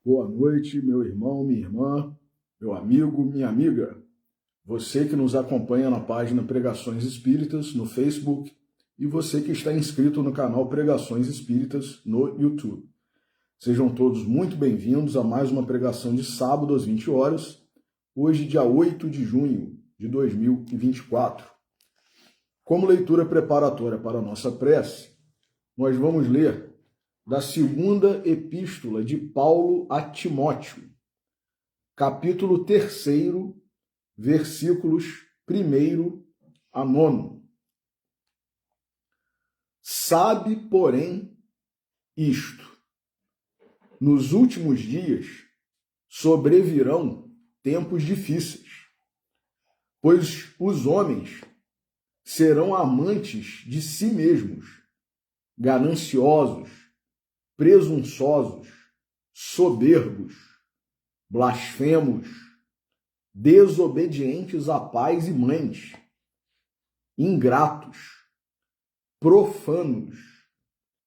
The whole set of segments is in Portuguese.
Boa noite, meu irmão, minha irmã, meu amigo, minha amiga. Você que nos acompanha na página Pregações Espíritas no Facebook e você que está inscrito no canal Pregações Espíritas no YouTube. Sejam todos muito bem-vindos a mais uma pregação de sábado às 20 horas, hoje dia 8 de junho de 2024. Como leitura preparatória para a nossa prece, nós vamos ler da segunda epístola de Paulo a Timóteo, capítulo 3, versículos 1 a 9. Sabe, porém, isto: nos últimos dias sobrevirão tempos difíceis, pois os homens serão amantes de si mesmos, gananciosos, presunçosos, soberbos, blasfemos, desobedientes a pais e mães, ingratos, profanos,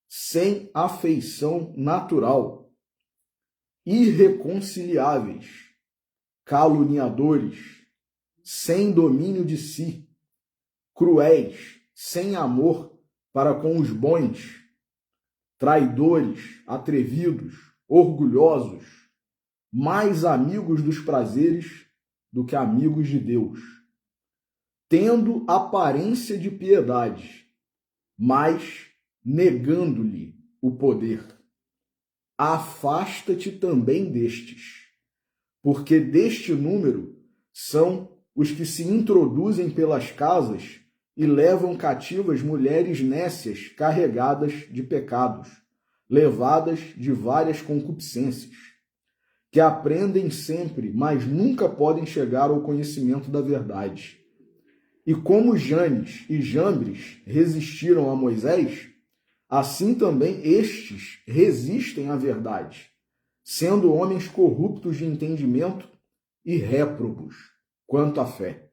sem afeição natural, irreconciliáveis, caluniadores, sem domínio de si, cruéis, sem amor para com os bons, traidores, atrevidos, orgulhosos, mais amigos dos prazeres do que amigos de Deus, tendo aparência de piedade, mas negando-lhe o poder. Afasta-te também destes, porque deste número são os que se introduzem pelas casas e levam cativas mulheres nécias carregadas de pecados, levadas de várias concupiscências, que aprendem sempre, mas nunca podem chegar ao conhecimento da verdade. E como Janes e Jambres resistiram a Moisés, assim também estes resistem à verdade, sendo homens corruptos de entendimento e réprobos quanto à fé.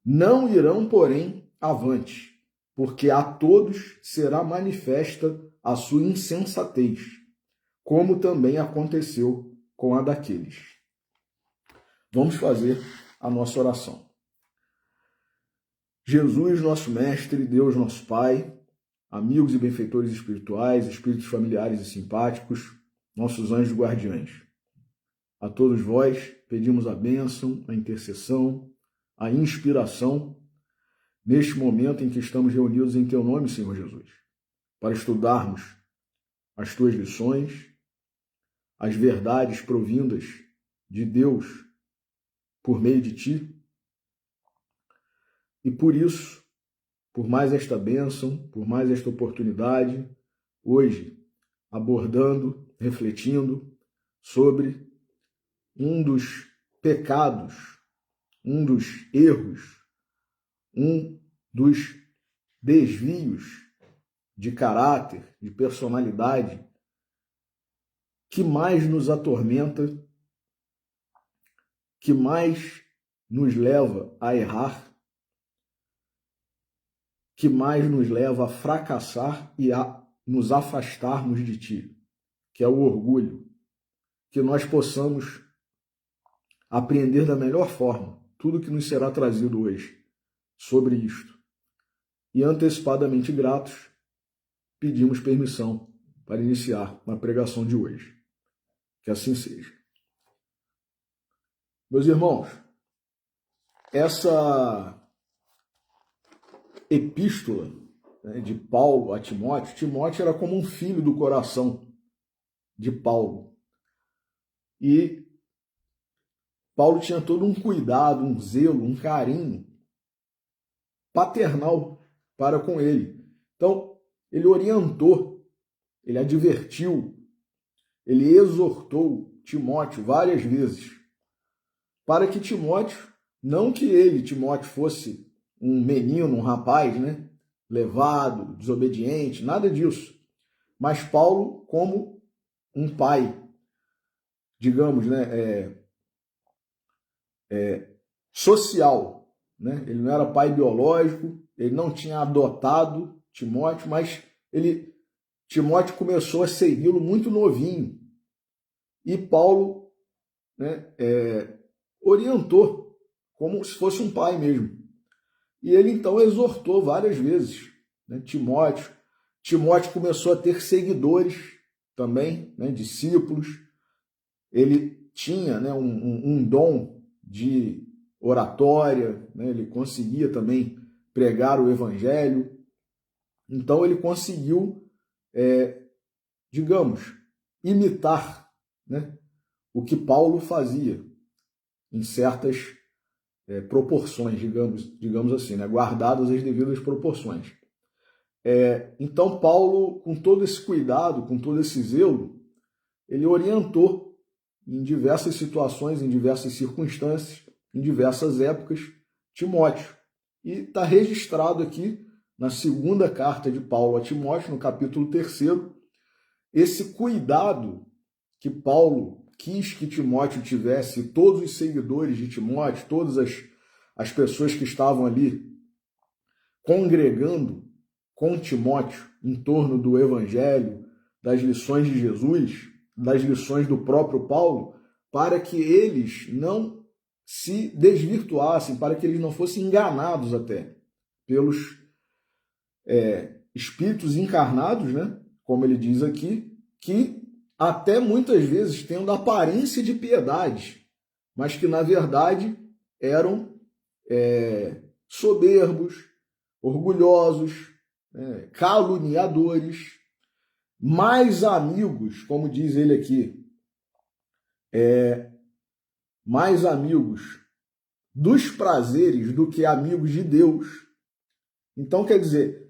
Não irão, porém, avante, porque a todos será manifesta a sua insensatez, como também aconteceu com a daqueles. Vamos fazer a nossa oração. Jesus, nosso Mestre, Deus, nosso Pai, amigos e benfeitores espirituais, espíritos familiares e simpáticos, nossos anjos guardiães. A todos vós pedimos a bênção, a intercessão, a inspiração, neste momento em que estamos reunidos em Teu nome, Senhor Jesus, para estudarmos as Tuas lições, as verdades provindas de Deus por meio de Ti. E por isso, por mais esta bênção, por mais esta oportunidade, hoje, abordando, refletindo sobre um dos pecados, um dos erros, um dos desvios de caráter, de personalidade, que mais nos atormenta, que mais nos leva a errar, que mais nos leva a fracassar e a nos afastarmos de Ti, que é o orgulho. Que nós possamos apreender da melhor forma tudo que nos será trazido hoje sobre isto. E antecipadamente gratos, pedimos permissão para iniciar a pregação de hoje. Que assim seja. Meus irmãos, essa epístola, né, de Paulo a Timóteo, Timóteo era como um filho do coração de Paulo. E Paulo tinha todo um cuidado, um zelo, um carinho paternal para com ele. Então, ele orientou, ele advertiu, ele exortou Timóteo várias vezes, para que Timóteo, não que ele, Timóteo, fosse um menino, um rapaz, né, levado, desobediente, nada disso. Mas Paulo, como um pai, digamos, né, social, né? Ele não era pai biológico, ele não tinha adotado Timóteo, mas Timóteo começou a segui-lo muito novinho. e Paulo, né, orientou como se fosse um pai mesmo. E ele então exortou várias vezes, né, Timóteo. Timóteo começou a ter seguidores também, né, discípulos. Ele tinha, né, um dom de oratória, né, ele conseguia também pregar o evangelho. Então ele conseguiu, digamos, imitar, né, o que Paulo fazia em certas proporções, digamos assim, né, guardadas as devidas proporções. Então Paulo, com todo esse cuidado, com todo esse zelo, ele orientou em diversas situações, em diversas circunstâncias, em diversas épocas, Timóteo. E está registrado aqui na segunda carta de Paulo a Timóteo, no capítulo 3º, esse cuidado que Paulo quis que Timóteo tivesse, todos os seguidores de Timóteo, todas as pessoas que estavam ali congregando com Timóteo em torno do Evangelho, das lições de Jesus, das lições do próprio Paulo, para que eles não se desvirtuassem, para que eles não fossem enganados até pelos espíritos encarnados, né? Como ele diz aqui, que até muitas vezes tendo aparência de piedade, mas que na verdade eram soberbos, orgulhosos, caluniadores, mais amigos, como diz ele aqui, mais amigos dos prazeres do que amigos de Deus. Então, quer dizer,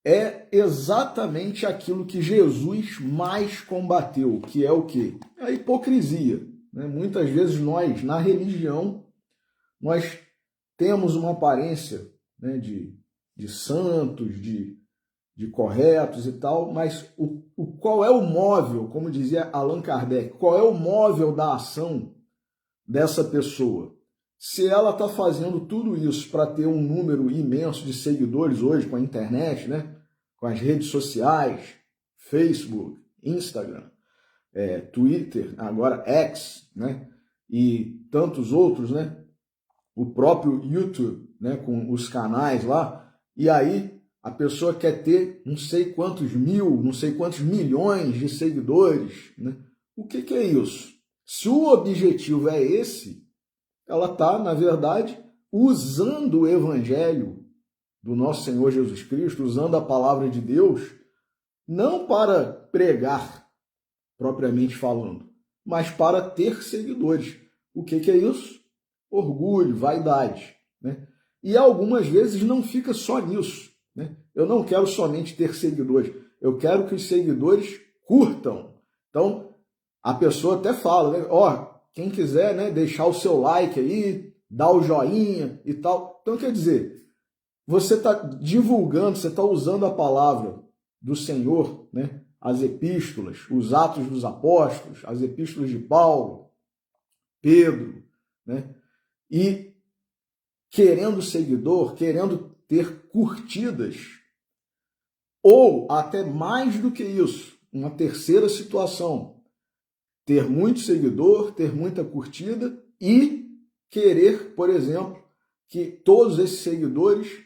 é exatamente aquilo que Jesus mais combateu, que é o quê? A hipocrisia. Né? Muitas vezes nós, na religião, nós temos uma aparência, né, de santos, de corretos e tal, mas qual é o móvel, como dizia Allan Kardec, qual é o móvel da ação dessa pessoa? Se ela está fazendo tudo isso para ter um número imenso de seguidores hoje com a internet, né, com as redes sociais, Facebook, Instagram, Twitter, agora X, né, e tantos outros, né, o próprio YouTube, né, com os canais lá, e aí a pessoa quer ter não sei quantos mil, não sei quantos milhões de seguidores, né? O que é isso? Se o objetivo é esse, ela está, na verdade, usando o evangelho do nosso Senhor Jesus Cristo, usando a palavra de Deus, não para pregar, propriamente falando, mas para ter seguidores. O que é isso? Orgulho, vaidade, né? E algumas vezes não fica só nisso, né? Eu não quero somente ter seguidores, eu quero que os seguidores curtam. Então, a pessoa até fala, né? Quem quiser, né, deixar o seu like aí, dar o joinha e tal. Então, quer dizer, você está divulgando, você está usando a palavra do Senhor, né? As epístolas, os Atos dos Apóstolos, as epístolas de Paulo, Pedro, né? E querendo seguidor, querendo ter curtidas, ou até mais do que isso, uma terceira situação, ter muito seguidor, ter muita curtida e querer, por exemplo, que todos esses seguidores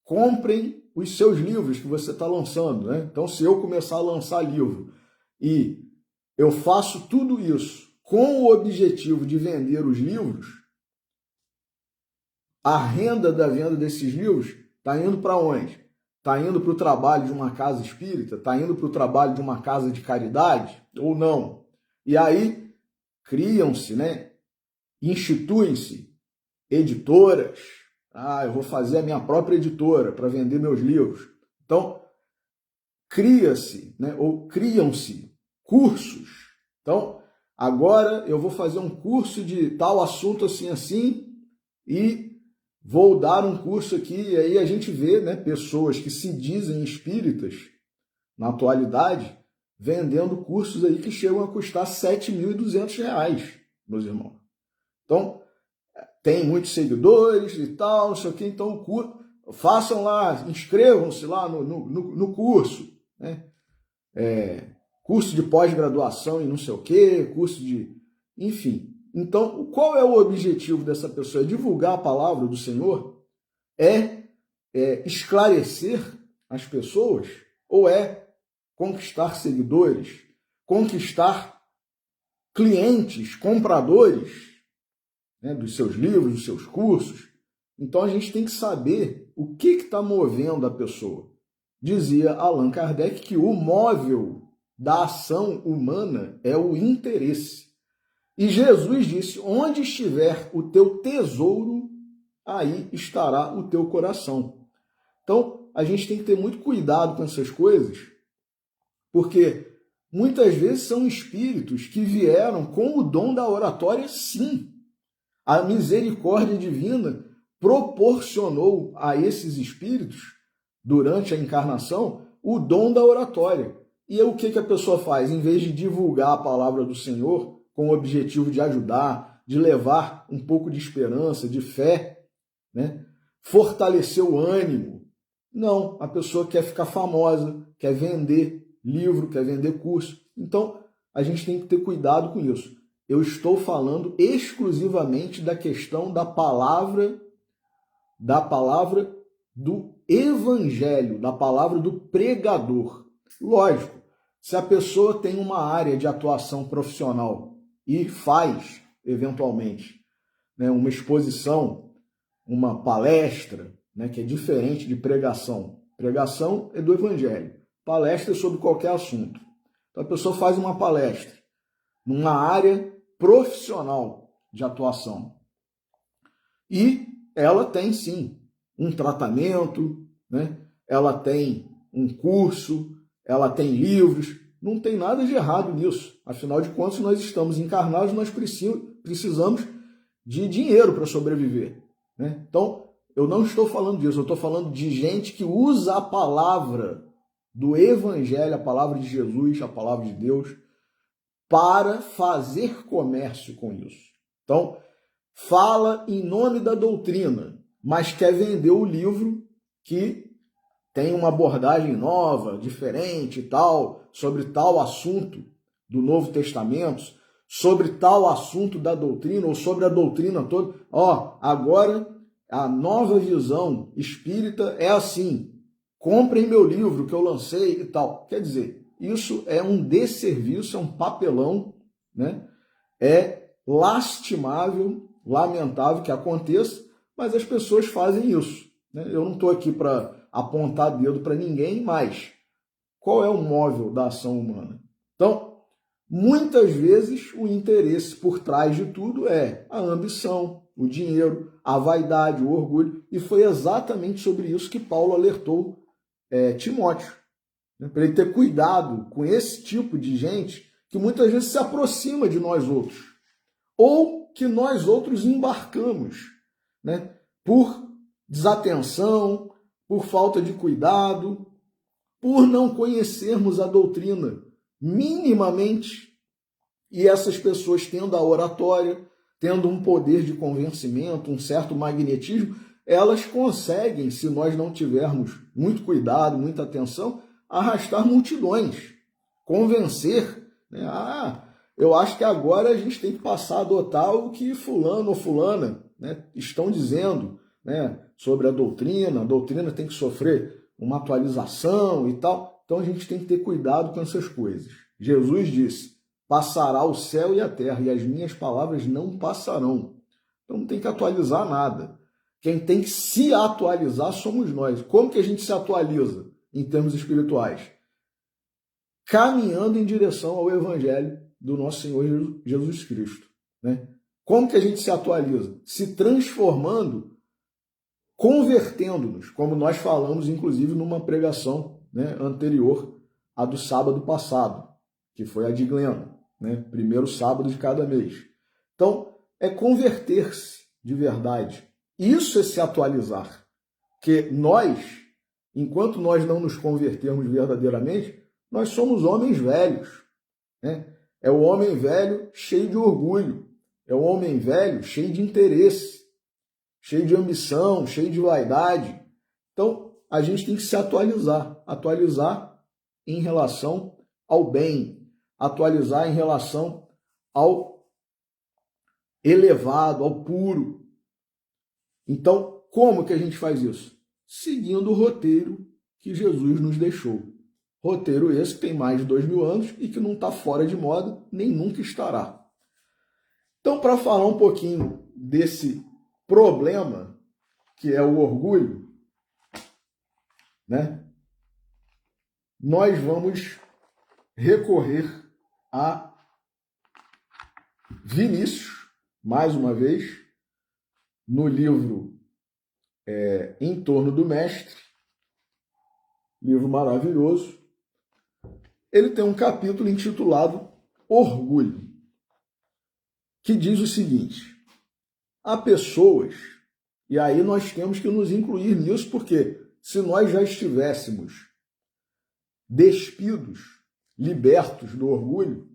comprem os seus livros que você está lançando, né? Então, se eu começar a lançar livro e eu faço tudo isso com o objetivo de vender os livros, a renda da venda desses livros está indo para onde? Está indo para o trabalho de uma casa espírita? Está indo para o trabalho de uma casa de caridade? Ou não? E aí criam-se, né? Instituem-se editoras. Eu vou fazer a minha própria editora para vender meus livros. Então, cria-se, né? Ou criam-se cursos. Então, agora eu vou fazer um curso de tal assunto assim, assim, e vou dar um curso aqui. E aí a gente vê, né, pessoas que se dizem espíritas, na atualidade, vendendo cursos aí que chegam a custar R$7.200, meus irmãos. Então, tem muitos seguidores e tal, não sei o que, então façam lá, inscrevam-se lá no curso, né? curso de pós-graduação em não sei o quê, curso de... Enfim. Então, qual é o objetivo dessa pessoa? É divulgar a palavra do Senhor? É esclarecer as pessoas? Ou é conquistar seguidores? Conquistar clientes, compradores, né, dos seus livros, dos seus cursos? Então, a gente tem que saber o que está movendo a pessoa. Dizia Allan Kardec que o móvel da ação humana é o interesse. E Jesus disse, onde estiver o teu tesouro, aí estará o teu coração. Então, a gente tem que ter muito cuidado com essas coisas, porque muitas vezes são espíritos que vieram com o dom da oratória, sim. A misericórdia divina proporcionou a esses espíritos, durante a encarnação, o dom da oratória. E o que a pessoa faz? Em vez de divulgar a palavra do Senhor com o objetivo de ajudar, de levar um pouco de esperança, de fé, né? Fortalecer o ânimo. Não, a pessoa quer ficar famosa, quer vender livro, quer vender curso. Então, a gente tem que ter cuidado com isso. Eu estou falando exclusivamente da questão da palavra do evangelho, da palavra do pregador. Lógico, se a pessoa tem uma área de atuação profissional e faz, eventualmente, né, uma exposição, uma palestra, né, que é diferente de pregação. Pregação é do evangelho. Palestra é sobre qualquer assunto. Então a pessoa faz uma palestra numa área profissional de atuação. E ela tem, sim, um tratamento, né? Ela tem um curso, ela tem livros. Não tem nada de errado nisso. Afinal de contas, nós estamos encarnados, nós precisamos de dinheiro para sobreviver, né? Então, eu não estou falando disso, eu estou falando de gente que usa a palavra do Evangelho, a palavra de Jesus, a palavra de Deus, para fazer comércio com isso. Então, fala em nome da doutrina, mas quer vender o livro que tem uma abordagem nova, diferente e tal, sobre tal assunto do Novo Testamento, sobre tal assunto da doutrina, ou sobre a doutrina toda. Agora a nova visão espírita é assim, comprem meu livro que eu lancei e tal. Quer dizer, isso é um desserviço, é um papelão, né? É lastimável, lamentável que aconteça, mas as pessoas fazem isso, né? Eu não estou aqui para apontar dedo para ninguém, mas qual é o móvel da ação humana? Então, muitas vezes o interesse por trás de tudo é a ambição, o dinheiro, a vaidade, o orgulho, e foi exatamente sobre isso que Paulo alertou Timóteo, né? Para ele ter cuidado com esse tipo de gente que muitas vezes se aproxima de nós outros, ou que nós outros embarcamos, né? Por desatenção, por falta de cuidado, por não conhecermos a doutrina minimamente, e essas pessoas tendo a oratória, tendo um poder de convencimento, um certo magnetismo, elas conseguem, se nós não tivermos muito cuidado, muita atenção, arrastar multidões, convencer, né? Eu acho que agora a gente tem que passar a adotar o que fulano ou fulana, né, estão dizendo, né, sobre a doutrina tem que sofrer uma atualização e tal. Então a gente tem que ter cuidado com essas coisas. Jesus disse, passará o céu e a terra, e as minhas palavras não passarão. Então não tem que atualizar nada. Quem tem que se atualizar somos nós. Como que a gente se atualiza em termos espirituais? Caminhando em direção ao Evangelho do nosso Senhor Jesus Cristo, né? Como que a gente se atualiza? Se transformando, convertendo-nos, como nós falamos, inclusive, numa pregação, né, anterior à do sábado passado, que foi a de Glena, né? Primeiro sábado de cada mês. Então, é converter-se de verdade. Isso é se atualizar. Porque nós, enquanto nós não nos convertermos verdadeiramente, nós somos homens velhos, né? É o homem velho cheio de orgulho, é o homem velho cheio de interesse, cheio de ambição, cheio de vaidade. Então, a gente tem que se atualizar em relação ao bem, atualizar em relação ao elevado, ao puro. Então, como que a gente faz isso? Seguindo o roteiro que Jesus nos deixou. Roteiro esse que tem mais de 2000 anos e que não está fora de moda, nem nunca estará. Então, para falar um pouquinho desse problema, que é o orgulho, né? Nós vamos recorrer a Vinícius, mais uma vez, no livro Em Torno do Mestre, livro maravilhoso. Ele tem um capítulo intitulado Orgulho, que diz o seguinte: há pessoas, e aí nós temos que nos incluir nisso, porque se nós já estivéssemos despidos, libertos do orgulho,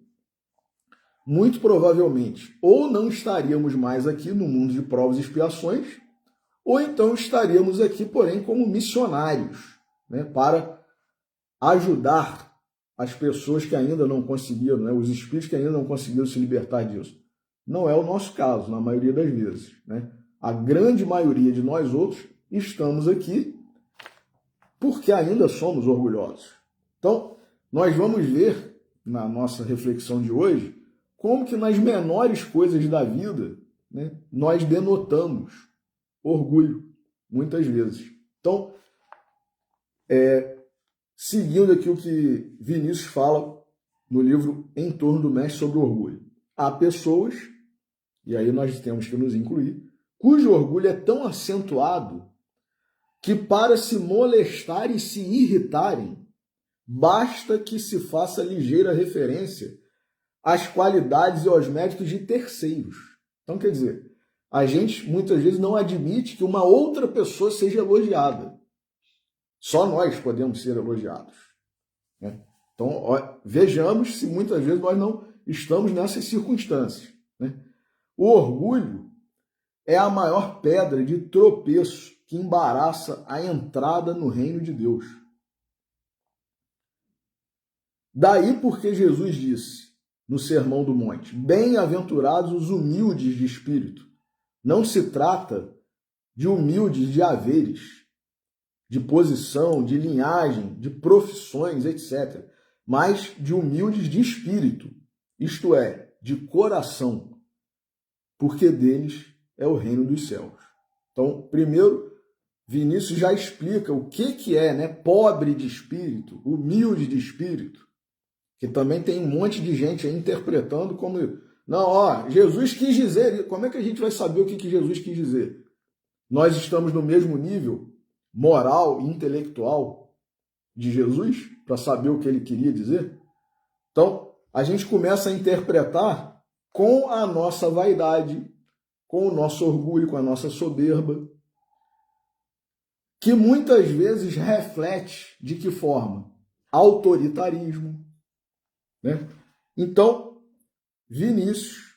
muito provavelmente ou não estaríamos mais aqui no mundo de provas e expiações, ou então estaríamos aqui, porém, como missionários, né, para ajudar as pessoas que ainda não conseguiram, né, os espíritos que ainda não conseguiram se libertar disso. Não é o nosso caso, na maioria das vezes, né? A grande maioria de nós outros estamos aqui porque ainda somos orgulhosos. Então, nós vamos ver na nossa reflexão de hoje como que nas menores coisas da vida, né, nós denotamos orgulho, muitas vezes. Então, seguindo aqui o que Vinícius fala no livro Em Torno do Mestre sobre o Orgulho. Há pessoas, e aí nós temos que nos incluir, cujo orgulho é tão acentuado que para se molestar e se irritarem, basta que se faça ligeira referência às qualidades e aos méritos de terceiros. Então, quer dizer, a gente muitas vezes não admite que uma outra pessoa seja elogiada. Só nós podemos ser elogiados, né? Então, vejamos se muitas vezes nós não estamos nessas circunstâncias, né? O orgulho é a maior pedra de tropeço que embaraça a entrada no reino de Deus. Daí porque Jesus disse no Sermão do Monte: bem-aventurados os humildes de espírito. Não se trata de humildes de haveres, de posição, de linhagem, de profissões, etc., mas de humildes de espírito, isto é, de coração, porque deles é o reino dos céus. Então, primeiro, Vinícius já explica o que é, né, pobre de espírito, humilde de espírito, que também tem um monte de gente aí interpretando como, não, ó, Jesus quis dizer, como é que a gente vai saber o que Jesus quis dizer? Nós estamos no mesmo nível moral e intelectual de Jesus para saber o que ele queria dizer? Então, a gente começa a interpretar com a nossa vaidade, com o nosso orgulho, com a nossa soberba, que muitas vezes reflete de que forma? Autoritarismo, né? Então, Vinícius,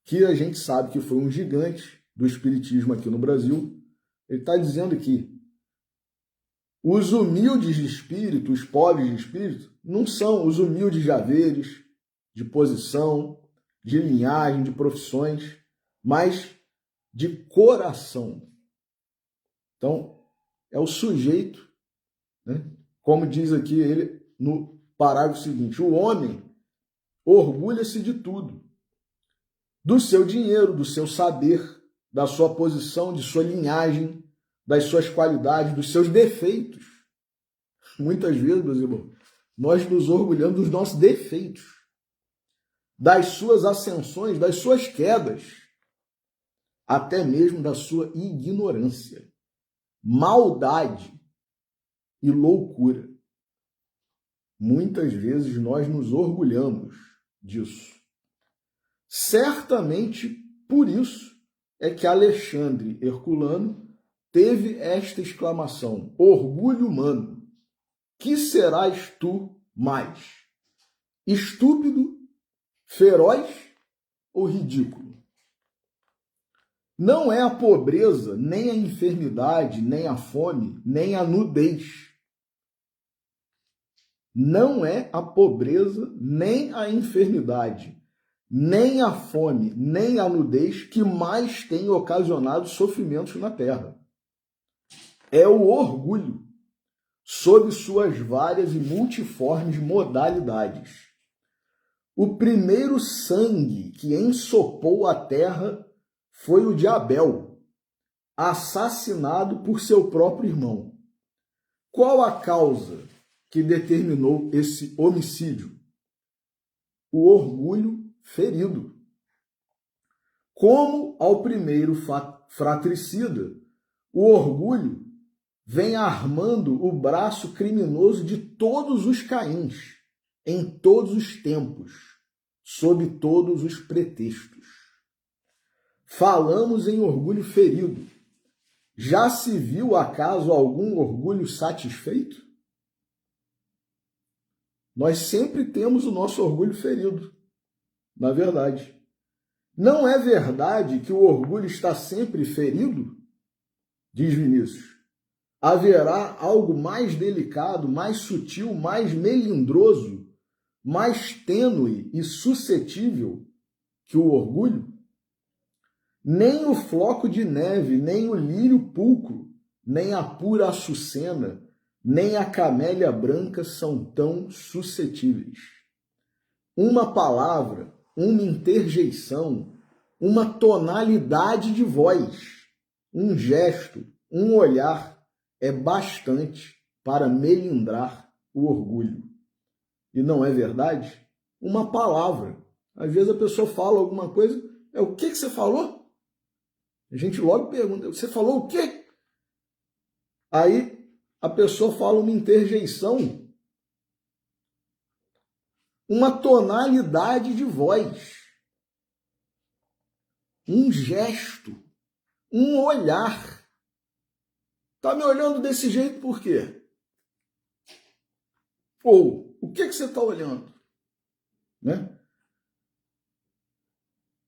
que a gente sabe que foi um gigante do espiritismo aqui no Brasil, ele está dizendo que os humildes de espírito, os pobres de espírito, não são os humildes de haveres, de posição, de linhagem, de profissões, mas de coração. Então, é o sujeito, né? Como diz aqui ele no parágrafo seguinte: o homem orgulha-se de tudo, do seu dinheiro, do seu saber, da sua posição, de sua linhagem, das suas qualidades, dos seus defeitos. Muitas vezes, meus irmãos, nós nos orgulhamos dos nossos defeitos, das suas ascensões, das suas quedas, até mesmo da sua ignorância, maldade e loucura. Muitas vezes nós nos orgulhamos disso. Certamente por isso é que Alexandre Herculano teve esta exclamação: orgulho humano, que serás tu mais? Estúpido, feroz ou ridículo? Não é a pobreza, nem a enfermidade, nem a fome, nem a nudez, não é a pobreza, nem a enfermidade, nem a fome, nem a nudez que mais tem ocasionado sofrimentos na terra. É o orgulho, sob suas várias e multiformes modalidades. O primeiro sangue que ensopou a terra foi o de Abel, assassinado por seu próprio irmão. Qual a causa que determinou esse homicídio? O orgulho ferido. Como ao primeiro fratricida, o orgulho vem armando o braço criminoso de todos os Caíns, em todos os tempos, sob todos os pretextos. Falamos em orgulho ferido. Já se viu acaso algum orgulho satisfeito? Nós sempre temos o nosso orgulho ferido, na verdade. Não é verdade que o orgulho está sempre ferido? Diz Vinícius. Haverá algo mais delicado, mais sutil, mais melindroso, mais tênue e suscetível que o orgulho? Nem o floco de neve, nem o lírio pulcro, nem a pura açucena, nem a camélia branca são tão suscetíveis. Uma palavra, uma interjeição, uma tonalidade de voz, um gesto, um olhar é bastante para melindrar o orgulho. E não é verdade? Uma palavra. Às vezes a pessoa fala alguma coisa, o que você falou? A gente logo pergunta, você falou o quê? Aí a pessoa fala uma interjeição, uma tonalidade de voz, um gesto, um olhar. Está me olhando desse jeito por quê? Ou, o que você está olhando? Né?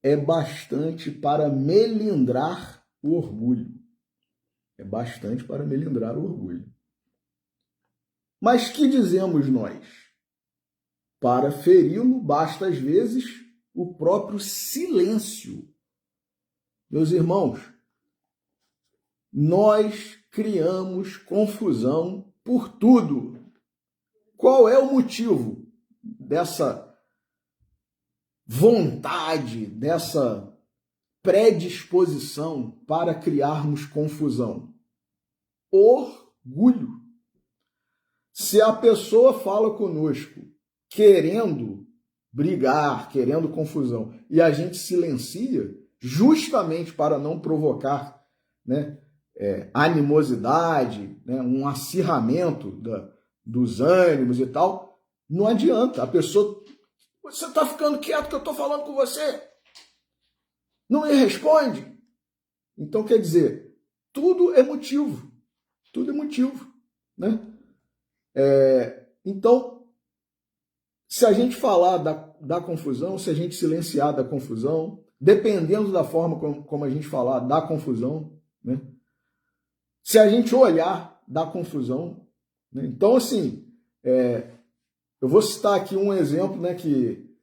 É bastante para melindrar o orgulho. É bastante para melindrar o orgulho. Mas que dizemos nós? Para feri-lo, basta às vezes o próprio silêncio. Meus irmãos, nós criamos confusão por tudo. Qual é o motivo dessa vontade, dessa predisposição para criarmos confusão? Orgulho. Se a pessoa fala conosco querendo brigar, querendo confusão, e a gente silencia, justamente para não provocar, né, animosidade, né, um acirramento dos ânimos e tal, não adianta. A pessoa, você está ficando quieto que eu estou falando com você? Não me responde? Então, quer dizer, tudo é motivo. Tudo é motivo, né? Então, se a gente falar da confusão, se a gente silenciar da confusão, dependendo da forma como a gente falar da confusão, né? Se a gente olhar da confusão, né? Então, assim, eu vou citar aqui um exemplo, né, que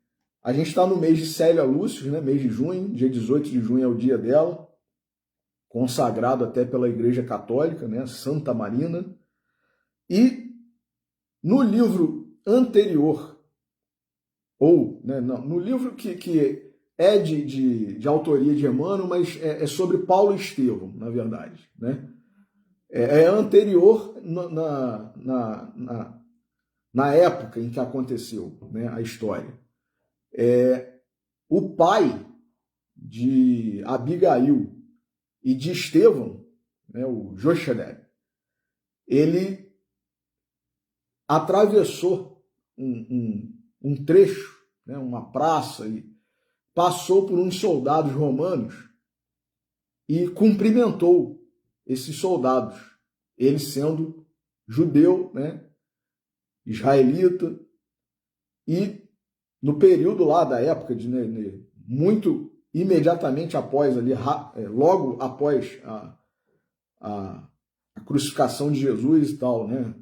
a gente está no mês de Célia Lúcius, né, mês de junho, dia 18 de junho é o dia dela, consagrado até pela Igreja Católica, né, Santa Marina. E no livro anterior, ou né, no livro que é de autoria de Emmanuel, mas é sobre Paulo e Estevão, na verdade, né? É anterior na época em que aconteceu, né, a história. O pai de Abigail e de Estevão, né, o Jochebed, ele atravessou um trecho, né, uma praça, e passou por uns soldados romanos e cumprimentou esses soldados, ele sendo judeu, né, israelita, e no período lá da época, muito imediatamente após, ali, logo após a crucificação de Jesus e tal, né,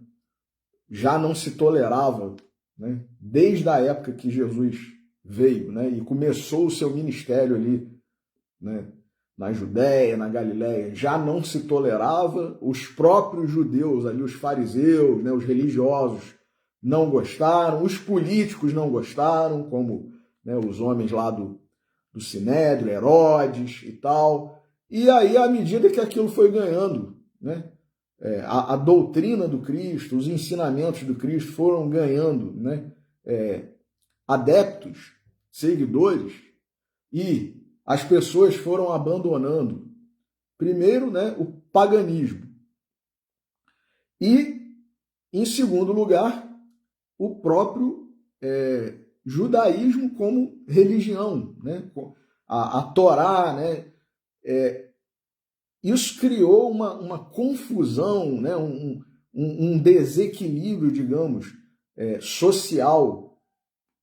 já não se tolerava, né, desde a época que Jesus veio, né, e começou o seu ministério ali, né, na Judéia, na Galiléia, já não se tolerava, os próprios judeus ali, os fariseus, né, os religiosos, não gostaram, os políticos não gostaram, como, né, os homens lá do Sinédrio, Herodes e tal. E aí, à medida que aquilo foi ganhando, né, a doutrina do Cristo, os ensinamentos do Cristo foram ganhando, né, adeptos, seguidores, e as pessoas foram abandonando, primeiro, né, o paganismo. E, em segundo lugar, o próprio judaísmo como religião, né? A Torá, né? Isso criou uma confusão, né? um desequilíbrio, digamos, social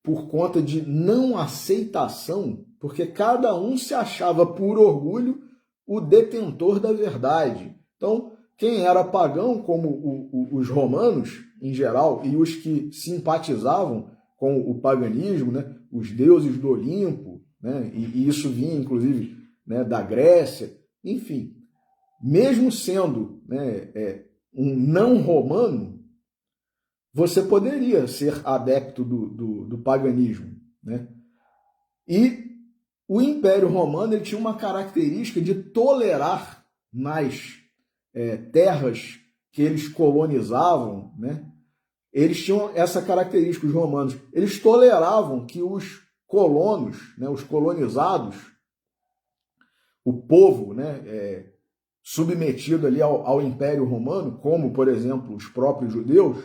por conta de não aceitação, porque cada um se achava por orgulho o detentor da verdade. Então, quem era pagão, como os romanos em geral, e os que simpatizavam com o paganismo, né, os deuses do Olimpo, né, e isso vinha inclusive, né, da Grécia, enfim, mesmo sendo, né, um não romano, você poderia ser adepto do paganismo, né? E o Império Romano ele tinha uma característica de tolerar nas terras que eles colonizavam, né? Eles tinham essa característica, os romanos. Eles toleravam que os colonos, né, os colonizados, o povo, né, submetido ali ao Império Romano, como, por exemplo, os próprios judeus,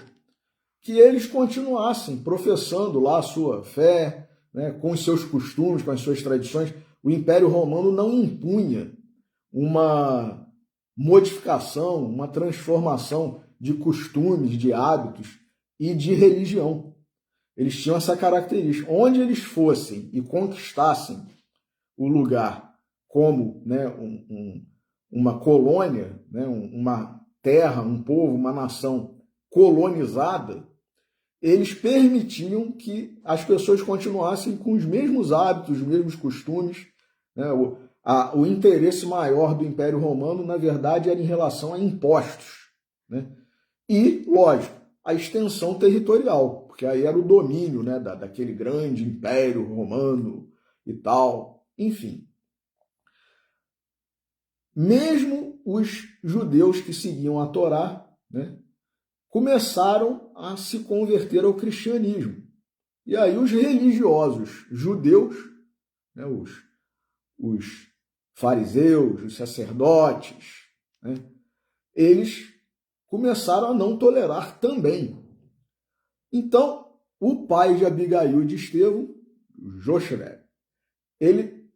que eles continuassem professando lá a sua fé, né, com os seus costumes, com as suas tradições. O Império Romano não impunha uma modificação, uma transformação de costumes, de hábitos e de religião. Eles tinham essa característica. Onde eles fossem e conquistassem o lugar como, né, uma colônia, né, uma terra, um povo, uma nação colonizada, eles permitiam que as pessoas continuassem com os mesmos hábitos, os mesmos costumes, né? O interesse maior do Império Romano, na verdade, era em relação a impostos, né? E, lógico, a extensão territorial, porque aí era o domínio, né, daquele grande Império Romano e tal, enfim. Mesmo os judeus que seguiam a Torá, né, começaram a se converter ao cristianismo. E aí os religiosos judeus, né, os fariseus, os sacerdotes, né, eles começaram a não tolerar também. Então, o pai de Abigail de Estevão, Josheb, ele,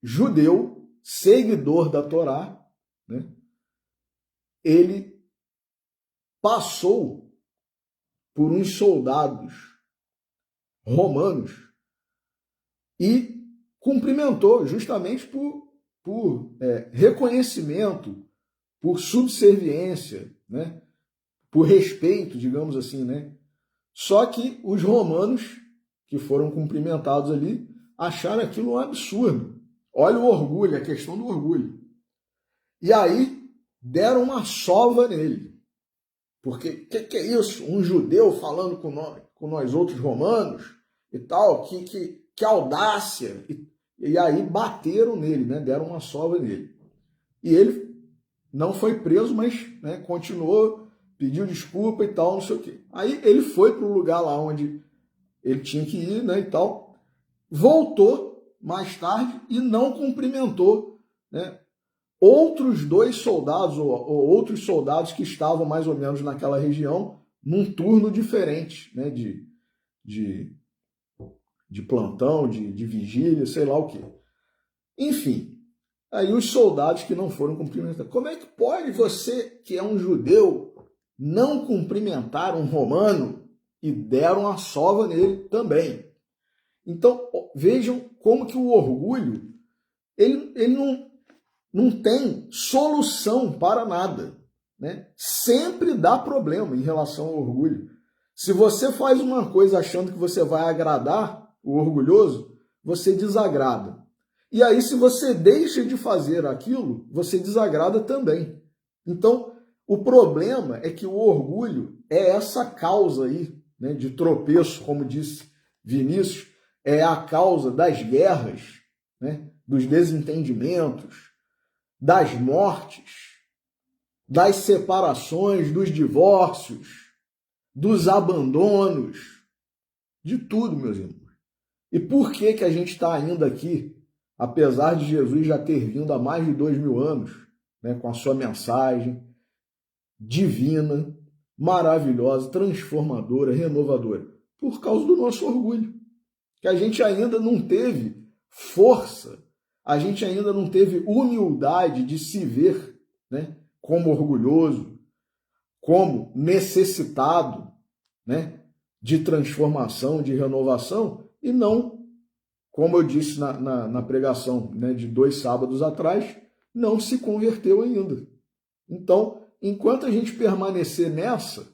judeu, seguidor da Torá, né, ele passou por uns soldados romanos e cumprimentou justamente por reconhecimento, por subserviência, né? Por respeito, digamos assim, né? Só que os romanos que foram cumprimentados ali acharam aquilo um absurdo. Olha o orgulho, a questão do orgulho. E aí deram uma sova nele. Porque que é isso? Um judeu falando com nós outros romanos e tal, que audácia. E aí bateram nele, né? Deram uma sova nele. E ele não foi preso, mas, né, continuou, pediu desculpa e tal, não sei o quê. Aí ele foi para o lugar lá onde ele tinha que ir, né, e tal, voltou mais tarde e não cumprimentou, né, outros dois soldados, ou outros soldados que estavam mais ou menos naquela região, num turno diferente, né, de plantão, de vigília, sei lá o quê. Enfim, aí os soldados que não foram cumprimentados. Como é que pode você, que é um judeu, não cumprimentar um romano? E deram a sova nele também. Então, vejam como que o orgulho, ele não tem solução para nada, né? Sempre dá problema em relação ao orgulho. Se você faz uma coisa achando que você vai agradar o orgulhoso, você desagrada. E aí, se você deixa de fazer aquilo, você desagrada também. Então, o problema é que o orgulho é essa causa aí, né, de tropeço, como disse Vinícius, é a causa das guerras, né, dos desentendimentos, das mortes, das separações, dos divórcios, dos abandonos, de tudo, meus irmãos. E por que a gente está ainda aqui, apesar de Jesus já ter vindo há mais de 2000 anos, né, com a sua mensagem divina, maravilhosa, transformadora, renovadora? Por causa do nosso orgulho. Que a gente ainda não teve força, a gente ainda não teve humildade de se ver, né, como orgulhoso, como necessitado, né, de transformação, de renovação, e não, como eu disse na pregação, né, de 2 sábados atrás, não se converteu ainda. Então, enquanto a gente permanecer nessa,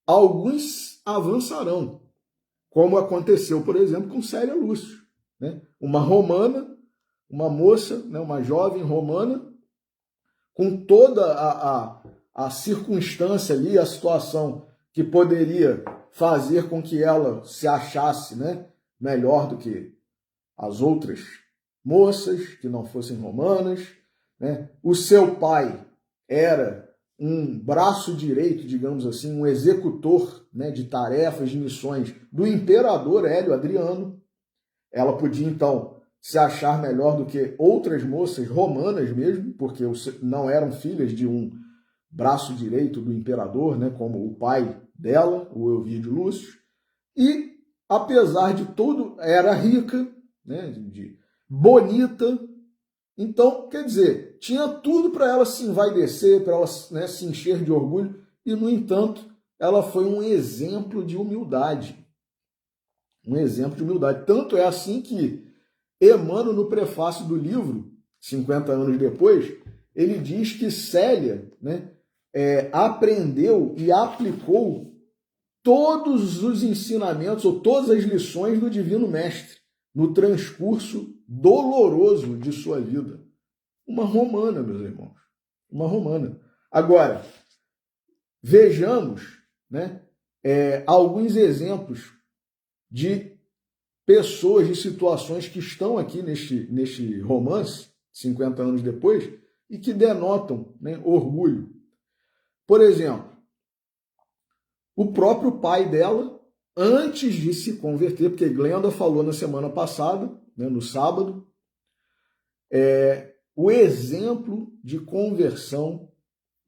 alguns avançarão, como aconteceu, por exemplo, com Célia Lúcio, né? Uma romana, uma moça, né, uma jovem romana, com toda a circunstância ali, a situação que poderia fazer com que ela se achasse, né, melhor do que as outras moças que não fossem romanas, né? O seu pai era um braço direito, digamos assim, um executor, né, de tarefas, de missões do imperador Hélio Adriano. Ela podia, então, se achar melhor do que outras moças romanas mesmo, porque não eram filhas de um braço direito do imperador, né, como o pai dela, o Elvídio Lúcio. E, apesar de tudo, era rica, né, bonita. Então, quer dizer, tinha tudo para ela se envaidecer, para ela, né, se encher de orgulho, e, no entanto, ela foi um exemplo de humildade. Um exemplo de humildade. Tanto é assim que Emmanuel, no prefácio do livro, 50 anos depois, ele diz que Célia, né, aprendeu e aplicou todos os ensinamentos ou todas as lições do Divino Mestre no transcurso doloroso de sua vida. Uma romana, meus irmãos. Uma romana. Agora, vejamos, né, alguns exemplos de pessoas, de situações que estão aqui neste romance, 50 anos depois, e que denotam, né, orgulho. Por exemplo, o próprio pai dela, antes de se converter, porque Glenda falou na semana passada, né, no sábado, o exemplo de conversão,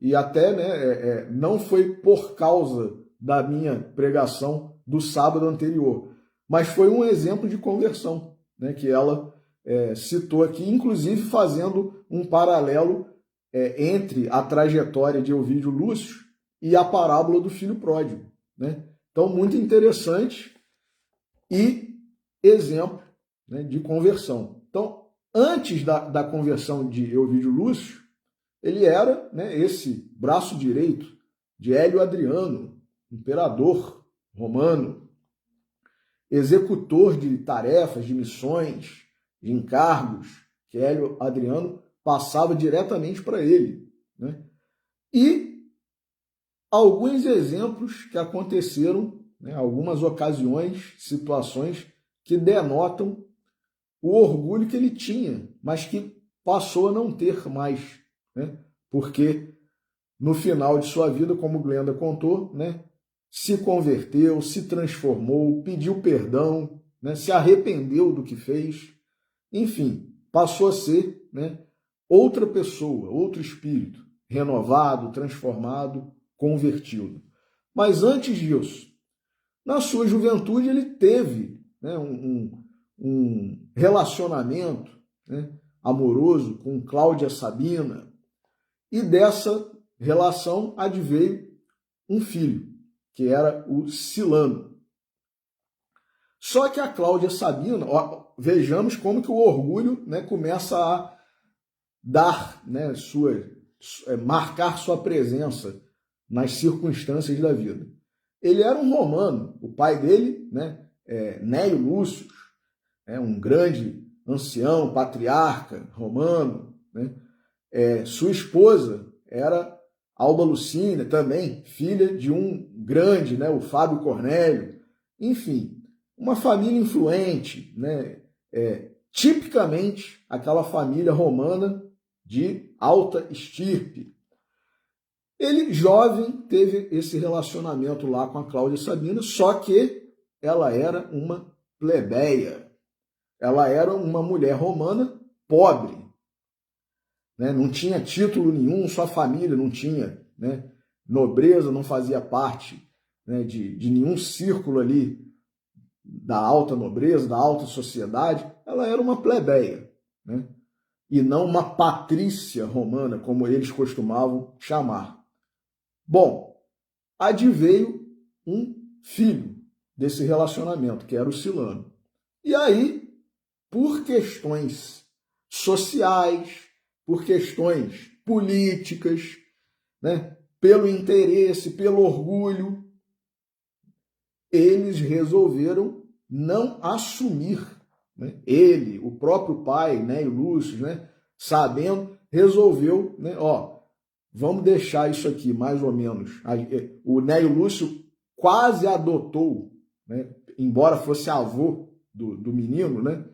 e até, né, não foi por causa da minha pregação do sábado anterior, mas foi um exemplo de conversão, né, que ela citou aqui, inclusive fazendo um paralelo entre a trajetória de Elvídio Lúcio e a parábola do filho pródigo, né? Então, muito interessante e exemplo, né, de conversão. Então, antes da conversão de Elvídio Lúcio, ele era, né, esse braço direito de Hélio Adriano, imperador romano, executor de tarefas, de missões, de encargos, que Hélio Adriano passava diretamente para ele, né? E alguns exemplos que aconteceram, né, algumas ocasiões, situações que denotam o orgulho que ele tinha, mas que passou a não ter mais, né? Porque no final de sua vida, como Glenda contou, né, se converteu, se transformou, pediu perdão, né, se arrependeu do que fez, enfim, passou a ser, né, outra pessoa, outro espírito, renovado, transformado, convertido. Mas antes disso, na sua juventude, ele teve, né, um relacionamento, né, amoroso com Cláudia Sabina, e dessa relação adveio um filho, que era o Silano. Só que a Cláudia Sabina, ó, vejamos como que o orgulho, né, começa a dar, né, marcar sua presença nas circunstâncias da vida. ele era um romano. O pai dele, né, Néio Lúcio, um grande ancião, patriarca romano, né? Sua esposa era Alba Lucínia, também filha de um grande, né, o Fábio Cornélio. Enfim, uma família influente, né? Tipicamente aquela família romana de alta estirpe. Ele, jovem, teve esse relacionamento lá com a Cláudia Sabina, só que ela era uma plebeia. Ela era uma mulher romana pobre, né? Não tinha título nenhum, sua família não tinha, né, nobreza, não fazia parte, né, de nenhum círculo ali da alta nobreza, da alta sociedade. Ela era uma plebeia, né? E não uma patrícia romana, como eles costumavam chamar. Bom, adveio um filho desse relacionamento, que era o Silano. E aí, por questões sociais, por questões políticas, né, pelo interesse, pelo orgulho, eles resolveram não assumir, né? Ele, o próprio pai, né, e Lúcio, né, sabendo, resolveu, né, vamos deixar isso aqui, mais ou menos. O Néio Lúcio quase adotou, né, embora fosse avô do menino, né,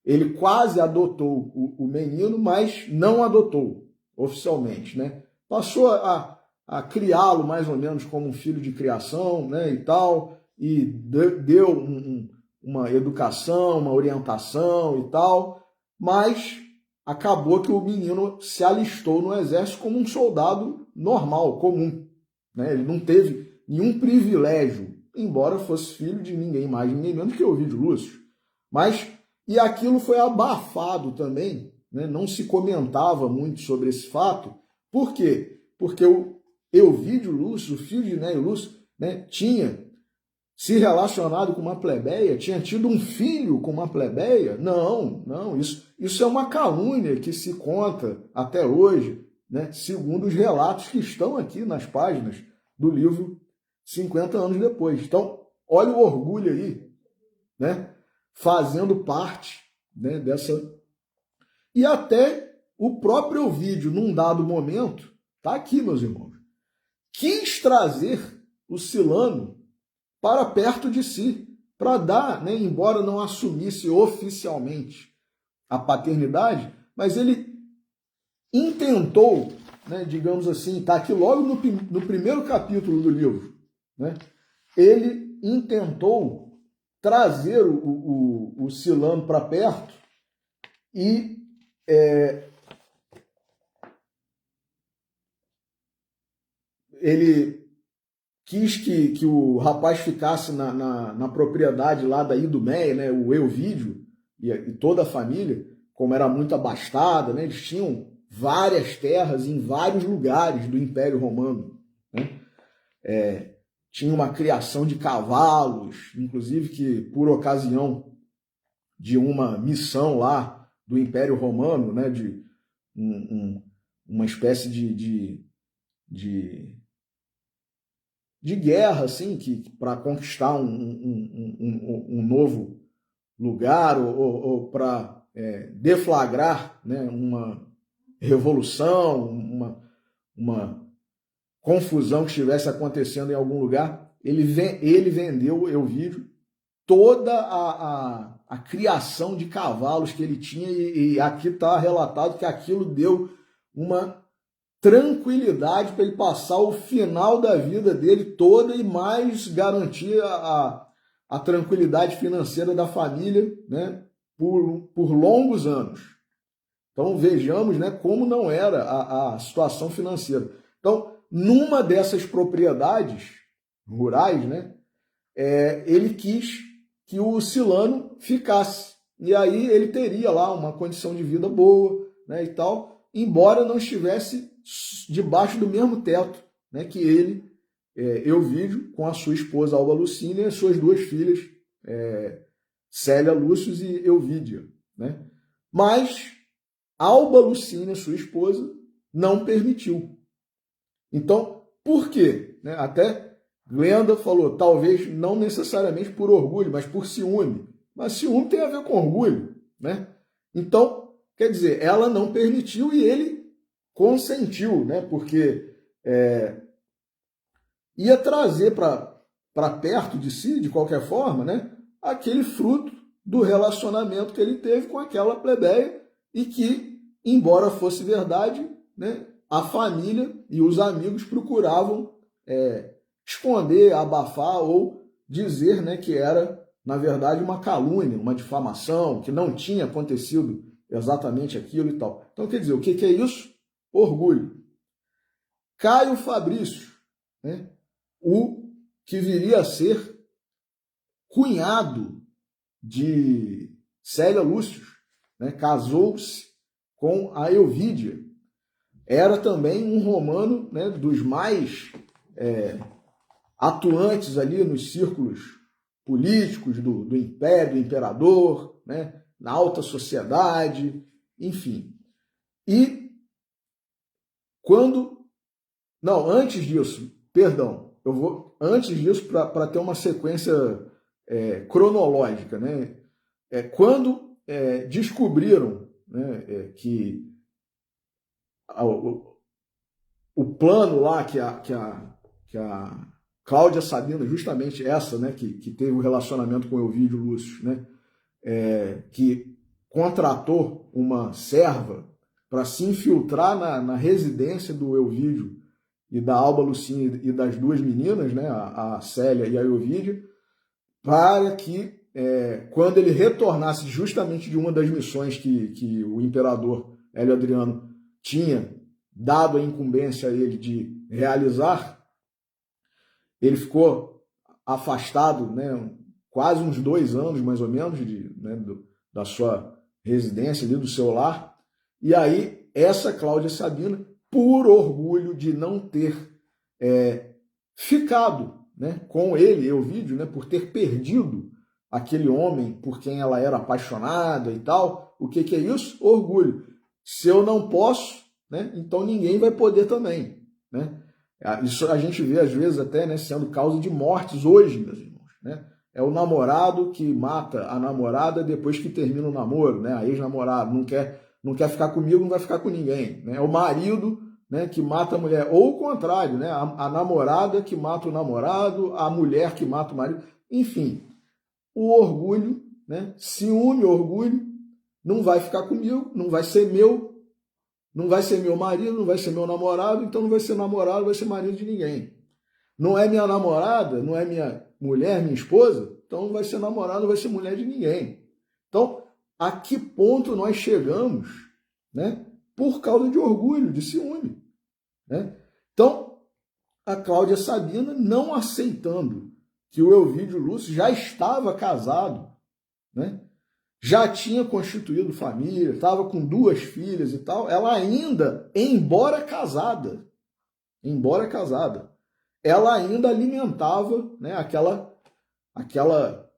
ele quase adotou o menino, mas não adotou oficialmente, né? Passou a criá-lo mais ou menos como um filho de criação, né, e tal, e deu uma educação, uma orientação e tal, mas acabou que o menino se alistou no exército como um soldado normal, comum, né? Ele não teve nenhum privilégio, embora fosse filho de ninguém mais, ninguém menos que Ovídio Lúcio. Mas, e aquilo foi abafado também, né? Não se comentava muito sobre esse fato. Por quê? Porque o Ovídio Lúcio, o filho de Néio Lúcio, né, tinha se relacionado com uma plebeia, tinha tido um filho com uma plebeia. Não, isso é uma calúnia que se conta até hoje, né, segundo os relatos que estão aqui nas páginas do livro 50 anos depois. Então, olha o orgulho aí, né, fazendo parte, né, dessa... E até o próprio Ovídio, num dado momento, está aqui, meus irmãos, quis trazer o Silano para perto de si, para dar, né, embora não assumisse oficialmente a paternidade, mas ele intentou, né, digamos assim, está aqui logo no primeiro capítulo do livro, né, ele intentou trazer o Silano para perto e ele quis que o rapaz ficasse na propriedade lá da Idumeia, né, o Euvídio e toda a família, como era muito abastada, né, eles tinham várias terras em vários lugares do Império Romano, né? Tinha uma criação de cavalos, inclusive que por ocasião de uma missão lá do Império Romano, né, de uma espécie de guerra, assim, para conquistar um novo lugar ou para deflagrar, né, uma revolução, uma confusão que estivesse acontecendo em algum lugar. Ele vendeu, Euvídio, toda a criação de cavalos que ele tinha, e aqui está relatado que aquilo deu uma tranquilidade para ele passar o final da vida dele toda e mais garantir a tranquilidade financeira da família, né, por longos anos. Então vejamos, né, como não era a situação financeira. Então, numa dessas propriedades rurais, né, ele quis que o Silano ficasse. E aí ele teria lá uma condição de vida boa, né, e tal, embora não estivesse debaixo do mesmo teto, né, que ele, Euvídio, com a sua esposa Alba Lucínia e as suas duas filhas, Célia Lúcius e Euvídia, né? Mas Alba Lucínia, sua esposa, não permitiu. Então, por quê? Né? Até Glenda falou, talvez não necessariamente por orgulho, mas por ciúme. Mas ciúme tem a ver com orgulho, né? Então, quer dizer, ela não permitiu e ele consentiu, né? Porque ia trazer para perto de si, de qualquer forma, né? Aquele fruto do relacionamento que ele teve com aquela plebeia e que, embora fosse verdade, né? A família e os amigos procuravam esconder, abafar ou dizer, né, que era, na verdade, uma calúnia, uma difamação, que não tinha acontecido exatamente aquilo e tal. Então, quer dizer, o que é isso? Orgulho. Caio Fabrício, né, o que viria a ser cunhado de Célia Lúcio, né, casou-se com a Euvídia. Era também um romano, né, dos mais atuantes ali nos círculos políticos do império, do imperador, né, na alta sociedade, enfim. E quando... Não, antes disso, perdão, eu vou... Antes disso, para ter uma sequência cronológica, né, quando descobriram, né, que o plano lá que a Cláudia Sabina, justamente essa, né, que teve um relacionamento com o Elvídio Lúcio, né, que contratou uma serva para se infiltrar na residência do Elvídio e da Alba Lucínia e das duas meninas, né, a Célia e a Elvídia, para que, quando ele retornasse justamente de uma das missões que o imperador Hélio Adriano tinha dado a incumbência a ele de realizar, ele ficou afastado, né, quase uns 2 anos, mais ou menos, da sua residência, ali, do seu lar. E aí, essa Cláudia Sabina, por orgulho de não ter ficado, né, com ele, Elvídio, né, por ter perdido aquele homem por quem ela era apaixonada e tal, o que é isso? Orgulho. Se eu não posso, né, então ninguém vai poder também, né? Isso a gente vê, às vezes, até, né, sendo causa de mortes hoje, meus irmãos, né? É o namorado que mata a namorada depois que termina o namoro, né? A ex-namorada não quer ficar comigo, não vai ficar com ninguém, né? É o marido, né, que mata a mulher, ou o contrário, né? A namorada que mata o namorado, a mulher que mata o marido, enfim. O orgulho, né? Ciúme, orgulho, não vai ficar comigo, não vai ser meu, não vai ser meu marido, não vai ser meu namorado, então não vai ser namorado, não vai ser marido de ninguém. Não é minha namorada, não é minha mulher, minha esposa, então não vai ser namorado, não vai ser mulher de ninguém. Então, a que ponto nós chegamos, né, por causa de orgulho, de ciúme, né? Então, a Cláudia Sabina, não aceitando que o Elvídio Lúcio já estava casado, né, já tinha constituído família, estava com 2 filhas e tal, ela ainda, embora casada, ela ainda alimentava, né, aquela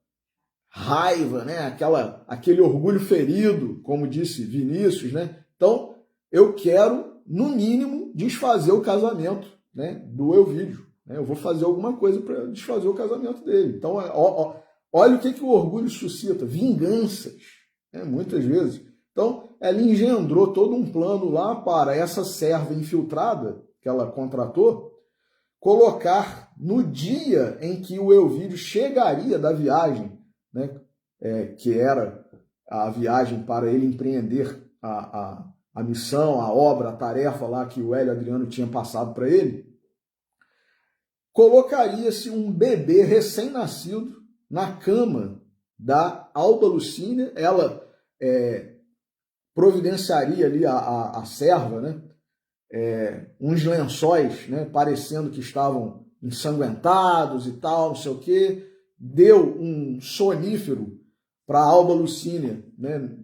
raiva, né, aquele orgulho ferido, como disse Vinícius, né? Então, eu quero, no mínimo, desfazer o casamento, né, do Elvídio, né? Eu vou fazer alguma coisa para desfazer o casamento dele. Então, olha o que o orgulho suscita, vinganças, né, muitas vezes. Então, ela engendrou todo um plano lá para essa serva infiltrada que ela contratou colocar no dia em que o Elvídio chegaria da viagem, né, que era a viagem para ele empreender a missão, a obra, a tarefa lá que o Hélio Adriano tinha passado para ele, colocaria-se um bebê recém-nascido na cama da Alba Lucínia, ela providenciaria ali a serva, né, uns lençóis, né, parecendo que estavam ensanguentados e tal, não sei o quê, deu um sonífero para a Alba Lucínia, né,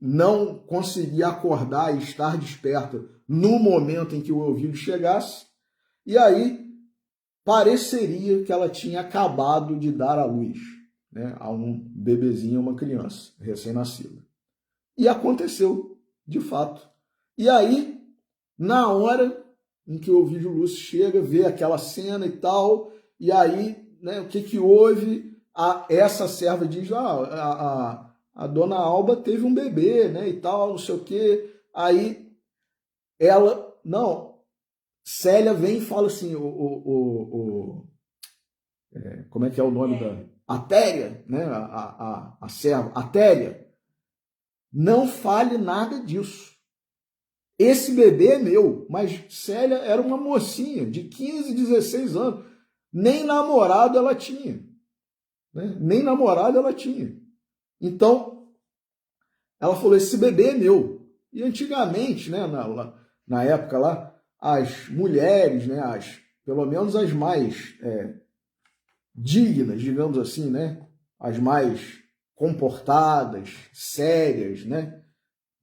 não conseguir acordar e estar desperta no momento em que o Elvídio chegasse, e aí pareceria que ela tinha acabado de dar à luz, né, a um bebezinho, uma criança recém-nascida. E aconteceu, de fato. E aí, na hora em que o Elvídio Lúcio chega, vê aquela cena e tal, e aí, né, o que que houve? Essa serva diz, a dona Alba teve um bebê, né, e tal, não sei o quê. Aí ela, não, Célia vem e fala assim, como é que é o nome da... Atéria, né, a serva, Atéria, não fale nada disso. Esse bebê é meu, mas Célia era uma mocinha de 15, 16 anos. Nem namorado ela tinha. Né? Nem namorado ela tinha. Então, ela falou, esse bebê é meu. E antigamente, né, na época lá, as mulheres, né, pelo menos as mais dignas, digamos assim, né, as mais comportadas, sérias, né,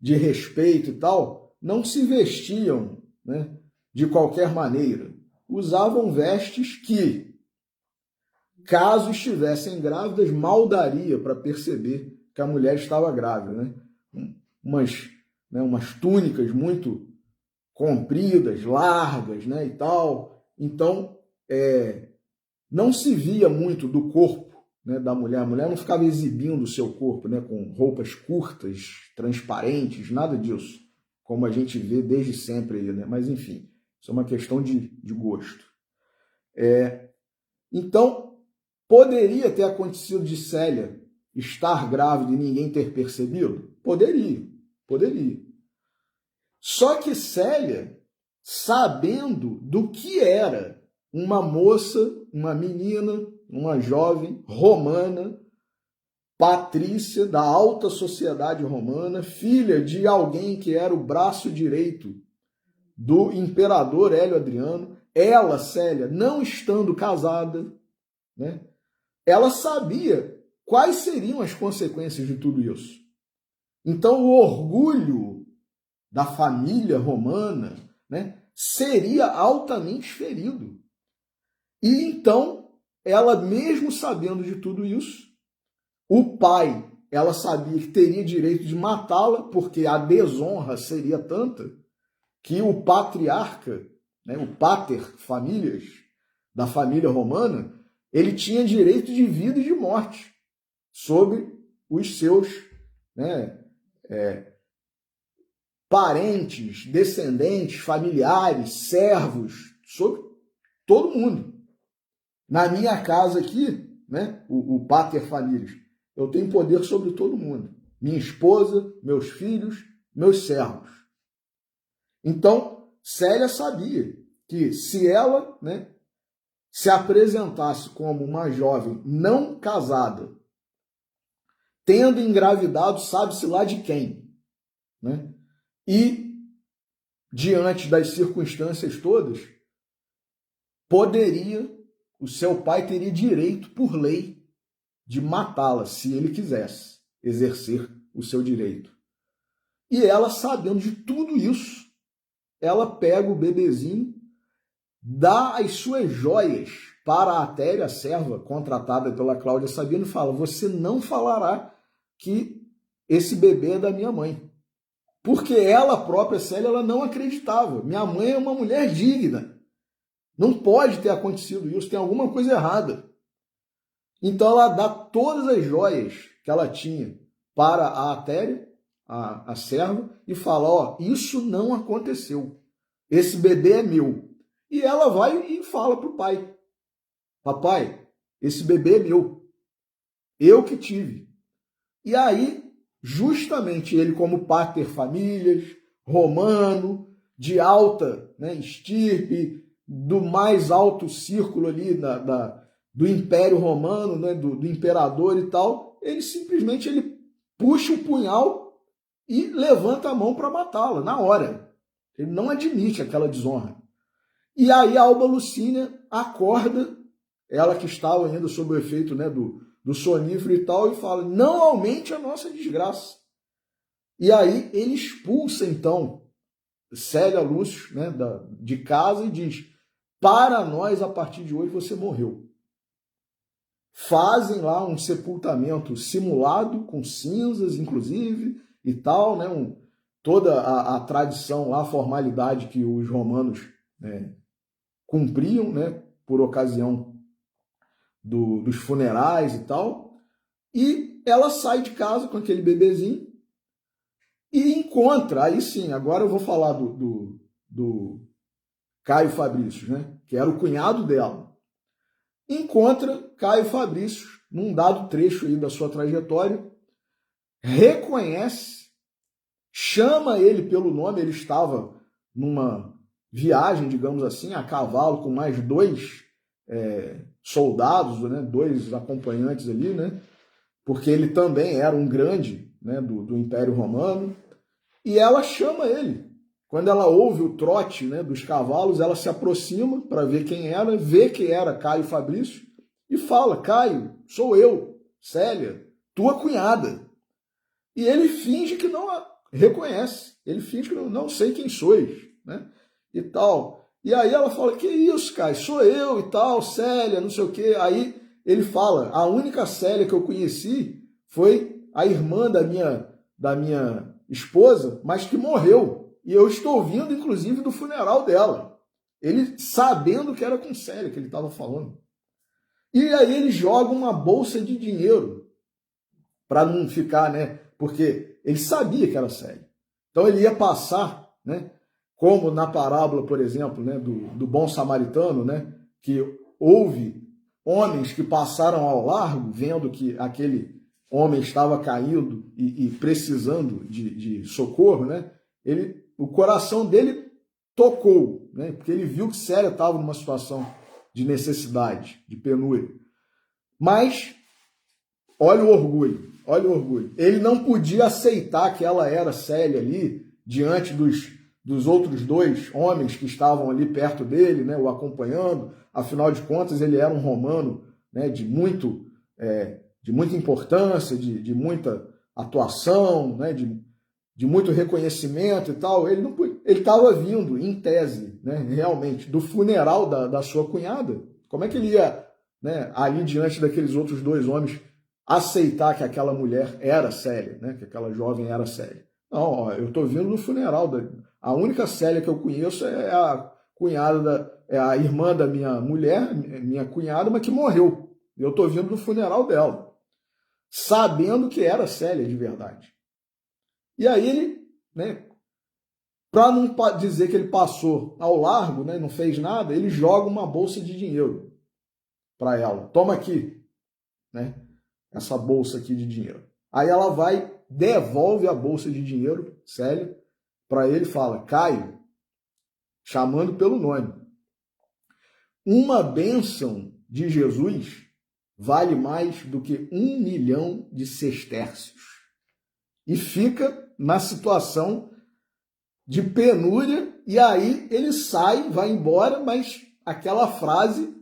de respeito e tal, não se vestiam, né, de qualquer maneira. Usavam vestes que, caso estivessem grávidas, mal daria para perceber que a mulher estava grávida. Né? Umas túnicas muito compridas, largas, né, e tal. Então, não se via muito do corpo, né, da mulher. A mulher não ficava exibindo o seu corpo, né, com roupas curtas, transparentes, nada disso, como a gente vê desde sempre aí, né? Mas enfim, isso é uma questão de gosto. Então, poderia ter acontecido de Célia estar grávida e ninguém ter percebido? Poderia, poderia. Só que Célia, sabendo do que era uma moça, uma menina, uma jovem romana, patrícia da alta sociedade romana, filha de alguém que era o braço direito do imperador Hélio Adriano, ela, Célia, não estando casada, né, ela sabia quais seriam as consequências de tudo isso. Então, o orgulho da família romana, né, seria altamente ferido. E então, ela mesmo sabendo de tudo isso, o pai, ela sabia que teria direito de matá-la, porque a desonra seria tanta que o patriarca, né, o pater familias da família romana, ele tinha direito de vida e de morte sobre os seus, né, parentes, descendentes, familiares, servos, sobre todo mundo. Na minha casa aqui, né, o pater familias, eu tenho poder sobre todo mundo. Minha esposa, meus filhos, meus servos. Então, Célia sabia que se ela, né, se apresentasse como uma jovem não casada, tendo engravidado, sabe-se lá de quem, né, e diante das circunstâncias todas, o seu pai teria direito, por lei, de matá-la, se ele quisesse exercer o seu direito. E ela, sabendo de tudo isso, ela pega o bebezinho, dá as suas joias para a Atéria, a serva contratada pela Cláudia Sabino, e fala, você não falará que esse bebê é da minha mãe. Porque ela própria, Célia, ela não acreditava. Minha mãe é uma mulher digna. Não pode ter acontecido isso, tem alguma coisa errada. Então ela dá todas as joias que ela tinha para a Atéria, a serva, e fala, ó, isso não aconteceu. Esse bebê é meu. E ela vai e fala para o pai, papai, esse bebê é meu. Eu que tive. E aí, justamente ele, como pater familias, romano, de alta, né, estirpe, do mais alto círculo ali do Império Romano, né, do imperador e tal, ele simplesmente puxa o punhal e levanta a mão para matá-la, na hora. Ele não admite aquela desonra. E aí a Alba Lucínia acorda, ela que estava ainda sob o efeito, né, do sonífero e tal, e fala, não aumente a nossa desgraça. E aí ele expulsa, então, Célia Lúcio, né, de casa e diz, para nós, a partir de hoje, você morreu. Fazem lá um sepultamento simulado, com cinzas, inclusive, e tal, né, toda a tradição lá, a formalidade que os romanos, né, cumpriam, né, por ocasião dos funerais e tal, e ela sai de casa com aquele bebezinho e encontra, aí sim, agora eu vou falar do Caio Fabrício, né, que era o cunhado dela. Encontra Caio Fabrício num dado trecho aí da sua trajetória, reconhece, chama ele pelo nome, ele estava numa viagem, digamos assim, a cavalo com mais dois soldados, né, dois acompanhantes ali, né, porque ele também era um grande, né, do Império Romano, e ela chama ele. Quando ela ouve o trote, né, dos cavalos, ela se aproxima para ver quem era, vê que era Caio Fabrício e fala: Caio, sou eu, Célia, tua cunhada. E ele finge que não a reconhece, ele finge que não sei quem sois, né, e tal. E aí ela fala: que isso, Caio, sou eu e tal, Célia, não sei o quê. Aí ele fala: a única Célia que eu conheci foi a irmã da minha esposa, mas que morreu. E eu estou vindo, inclusive, do funeral dela. Ele sabendo que era com Célia que ele estava falando. E aí ele joga uma bolsa de dinheiro para não ficar, né? Porque ele sabia que era Célia. Então ele ia passar, né? Como na parábola, por exemplo, né, do bom samaritano, né? Que houve homens que passaram ao largo, vendo que aquele homem estava caído e precisando de socorro, né? O coração dele tocou, né? Porque ele viu que Célia estava numa situação de necessidade, de penúria. Mas olha o orgulho, olha o orgulho. Ele não podia aceitar que ela era Célia ali, diante dos outros dois homens que estavam ali perto dele, né, o acompanhando. Afinal de contas, ele era um romano, né, de muita importância, de muita atuação, né, de muito reconhecimento e tal. Ele estava vindo, em tese, né, realmente, do funeral da sua cunhada. Como é que ele ia, né, ali diante daqueles outros dois homens, aceitar que aquela mulher era Célia, né, que aquela jovem era Célia? Não, ó, eu estou vindo do funeral. A única Célia que eu conheço é a cunhada, é a irmã da minha mulher, minha cunhada, mas que morreu. Eu estou vindo do funeral dela, sabendo que era Célia de verdade. E aí ele, né, para não dizer que ele passou ao largo, né, não fez nada, ele joga uma bolsa de dinheiro para ela. Toma aqui, né, essa bolsa aqui de dinheiro. Aí ela vai, devolve a bolsa de dinheiro, Célia, para ele e fala: Caio, chamando pelo nome. Uma bênção de Jesus vale mais do que 1 milhão de sestércios. E fica na situação de penúria, e aí ele sai, vai embora, mas aquela frase,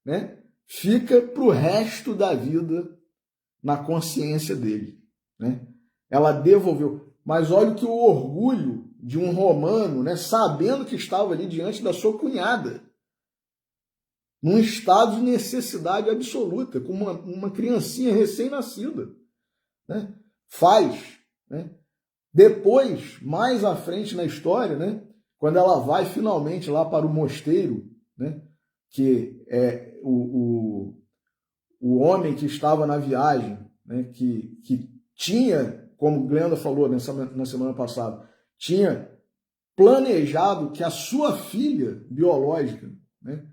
né, fica para o resto da vida na consciência dele, né? Ela devolveu. Mas olha que o orgulho de um romano, né, sabendo que estava ali diante da sua cunhada, num estado de necessidade absoluta, com uma criancinha recém-nascida, né, faz, né? Depois, mais à frente na história, né, quando ela vai finalmente lá para o mosteiro, né, que é o homem que estava na viagem, né, que tinha, como Glenda falou na semana passada, tinha planejado que a sua filha biológica, né,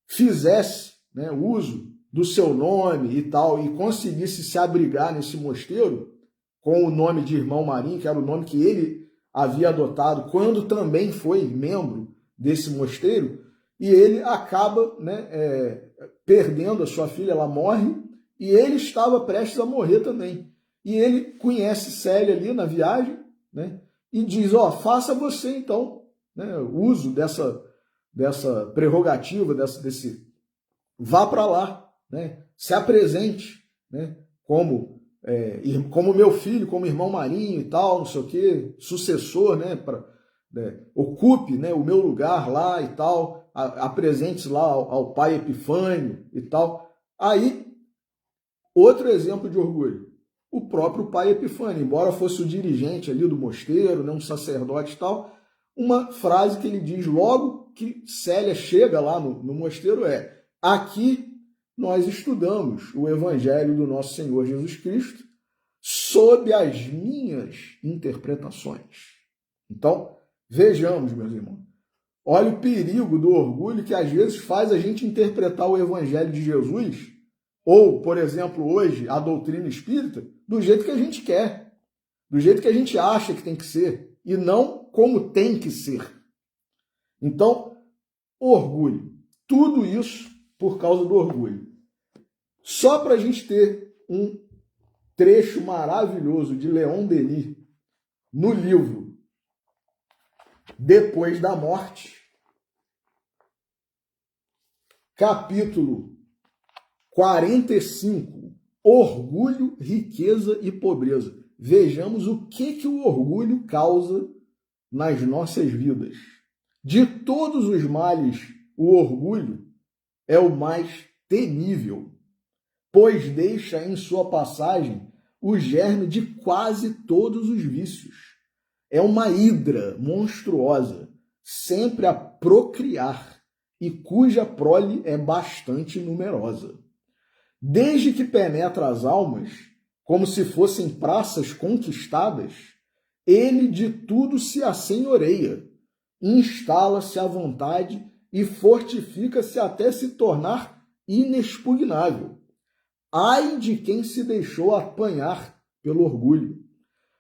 fizesse, né, uso do seu nome e tal, e conseguisse se abrigar nesse mosteiro com o nome de Irmão Marinho, que era o nome que ele havia adotado quando também foi membro desse mosteiro, e ele acaba, né, perdendo a sua filha, ela morre, e ele estava prestes a morrer também. E ele conhece Célia ali na viagem, né, e diz: ó, faça você então, né, uso dessa prerrogativa, vá para lá, né, se apresente, né, como meu filho, como Irmão Marinho e tal, não sei o quê, sucessor, né, ocupe, né, o meu lugar lá e tal, apresente-se lá ao pai Epifânio e tal. Aí, outro exemplo de orgulho, o próprio pai Epifânio, embora fosse o dirigente ali do mosteiro, né, um sacerdote e tal, uma frase que ele diz logo que Célia chega lá no mosteiro é: aqui nós estudamos o Evangelho do nosso Senhor Jesus Cristo sob as minhas interpretações. Então, vejamos, meus irmãos, olha o perigo do orgulho que às vezes faz a gente interpretar o Evangelho de Jesus, ou, por exemplo, hoje, a doutrina espírita, do jeito que a gente quer, do jeito que a gente acha que tem que ser, e não como tem que ser. Então, orgulho. Tudo isso por causa do orgulho. Só para a gente ter um trecho maravilhoso de Leon Denis no livro Depois da Morte, capítulo 45, Orgulho, Riqueza e Pobreza. Vejamos o que o orgulho causa nas nossas vidas. De todos os males, o orgulho é o mais temível, pois deixa em sua passagem o germe de quase todos os vícios. É uma hidra monstruosa, sempre a procriar, e cuja prole é bastante numerosa. Desde que penetra as almas, como se fossem praças conquistadas, ele de tudo se assenhoreia, instala-se à vontade e fortifica-se até se tornar inexpugnável. Ai de quem se deixou apanhar pelo orgulho.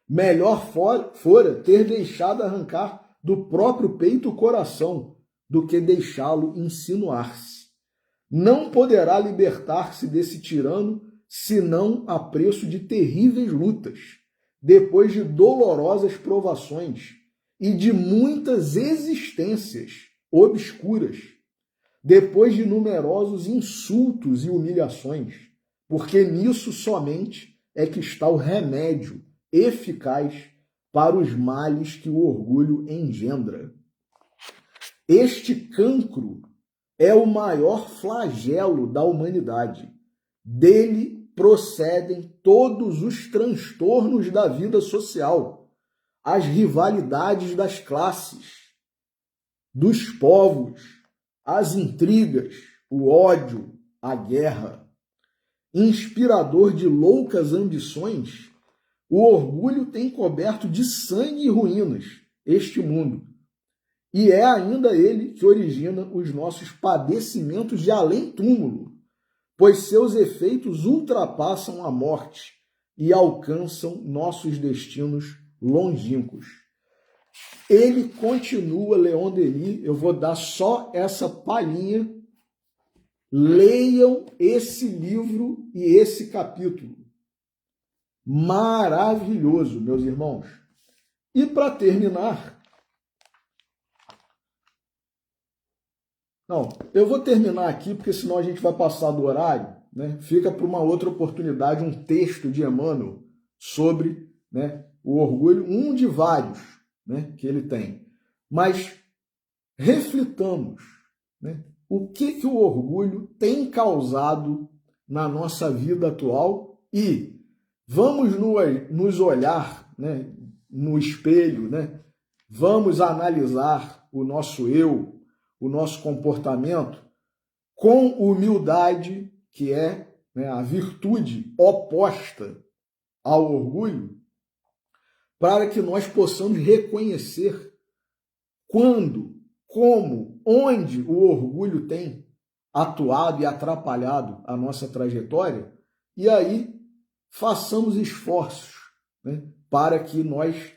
Melhor fora ter deixado arrancar do próprio peito o coração do que deixá-lo insinuar-se. Não poderá libertar-se desse tirano senão a preço de terríveis lutas, depois de dolorosas provações e de muitas existências obscuras, depois de numerosos insultos e humilhações, porque nisso somente é que está o remédio eficaz para os males que o orgulho engendra. Este cancro é o maior flagelo da humanidade. Dele procedem todos os transtornos da vida social, as rivalidades das classes, dos povos, as intrigas, o ódio, a guerra. Inspirador de loucas ambições, o orgulho tem coberto de sangue e ruínas este mundo. E é ainda ele que origina os nossos padecimentos de além-túmulo, pois seus efeitos ultrapassam a morte e alcançam nossos destinos longínquos. Ele continua, Leon Denis, eu vou dar só essa palhinha. Leiam esse livro e esse capítulo. Maravilhoso, meus irmãos. E para terminar, eu vou terminar aqui, porque senão a gente vai passar do horário, né? Fica para uma outra oportunidade um texto de Emmanuel sobre, né, o orgulho, um de vários, né, que ele tem. Mas reflitamos, né, o que o orgulho tem causado na nossa vida atual e vamos nos olhar, né, no espelho, né? Vamos analisar o nosso eu, o nosso comportamento com humildade, que é, né, a virtude oposta ao orgulho, para que nós possamos reconhecer quando, como, onde o orgulho tem atuado e atrapalhado a nossa trajetória, e aí façamos esforços, né, para que nós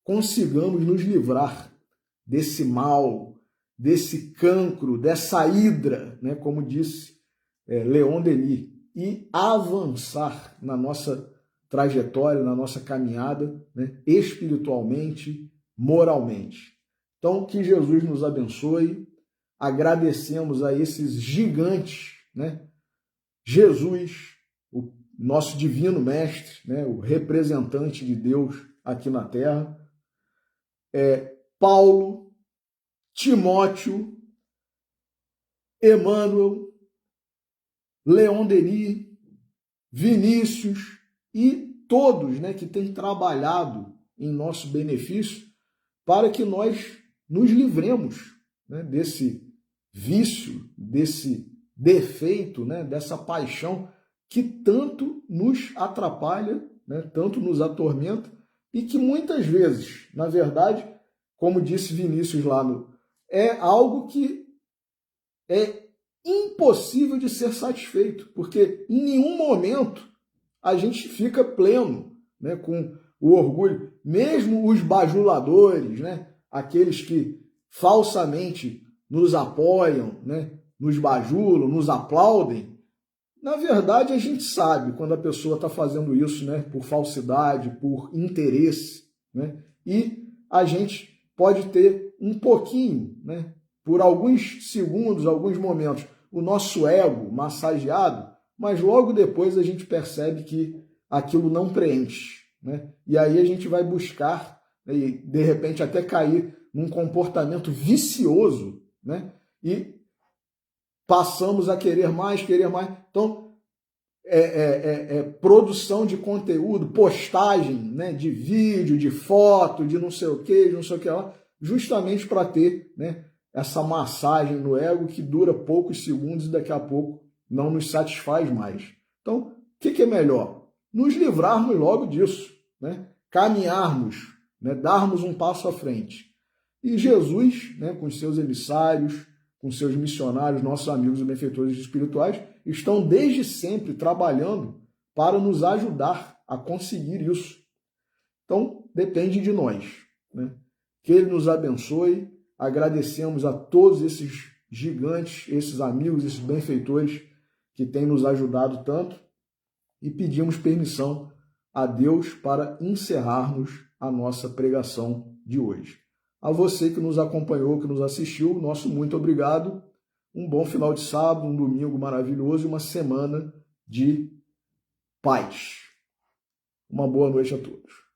consigamos nos livrar desse mal, desse cancro, dessa hidra, né, como disse Leon Denis, e avançar na nossa trajetória, na nossa caminhada, né, espiritualmente, moralmente. Então, que Jesus nos abençoe. Agradecemos a esses gigantes, né? Jesus, o nosso divino mestre, né, o representante de Deus aqui na Terra, Paulo, Timóteo, Emmanuel, Leon Denis, Vinícius e todos, né, que têm trabalhado em nosso benefício para que nós nos livremos, né, desse vício, desse defeito, né, dessa paixão que tanto nos atrapalha, né, tanto nos atormenta e que muitas vezes, na verdade, como disse Vinícius lá é algo que é impossível de ser satisfeito, porque em nenhum momento a gente fica pleno, né, com o orgulho. Mesmo os bajuladores, né, aqueles que falsamente nos apoiam, né, nos bajulam, nos aplaudem, na verdade a gente sabe quando a pessoa está fazendo isso, né, por falsidade, por interesse, né, e a gente pode ter um pouquinho, né, por alguns segundos, alguns momentos, o nosso ego massageado, mas logo depois a gente percebe que aquilo não preenche, né? E aí a gente vai buscar, né, e de repente até cair num comportamento vicioso, né? E passamos a querer mais, querer mais. Então, produção de conteúdo, postagem, né, de vídeo, de foto, de não sei o que, de não sei o que lá, justamente para ter, né, essa massagem no ego que dura poucos segundos e daqui a pouco não nos satisfaz mais. Então, o que é melhor? Nos livrarmos logo disso, né? Caminharmos, né? Darmos um passo à frente. E Jesus, né, com seus emissários, com seus missionários, nossos amigos e benfeitores espirituais, estão desde sempre trabalhando para nos ajudar a conseguir isso. Então, depende de nós, né? Que Ele nos abençoe. Agradecemos a todos esses gigantes, esses amigos, esses benfeitores que têm nos ajudado tanto e pedimos permissão a Deus para encerrarmos a nossa pregação de hoje. A você que nos acompanhou, que nos assistiu, nosso muito obrigado. Um bom final de sábado, um domingo maravilhoso e uma semana de paz. Uma boa noite a todos.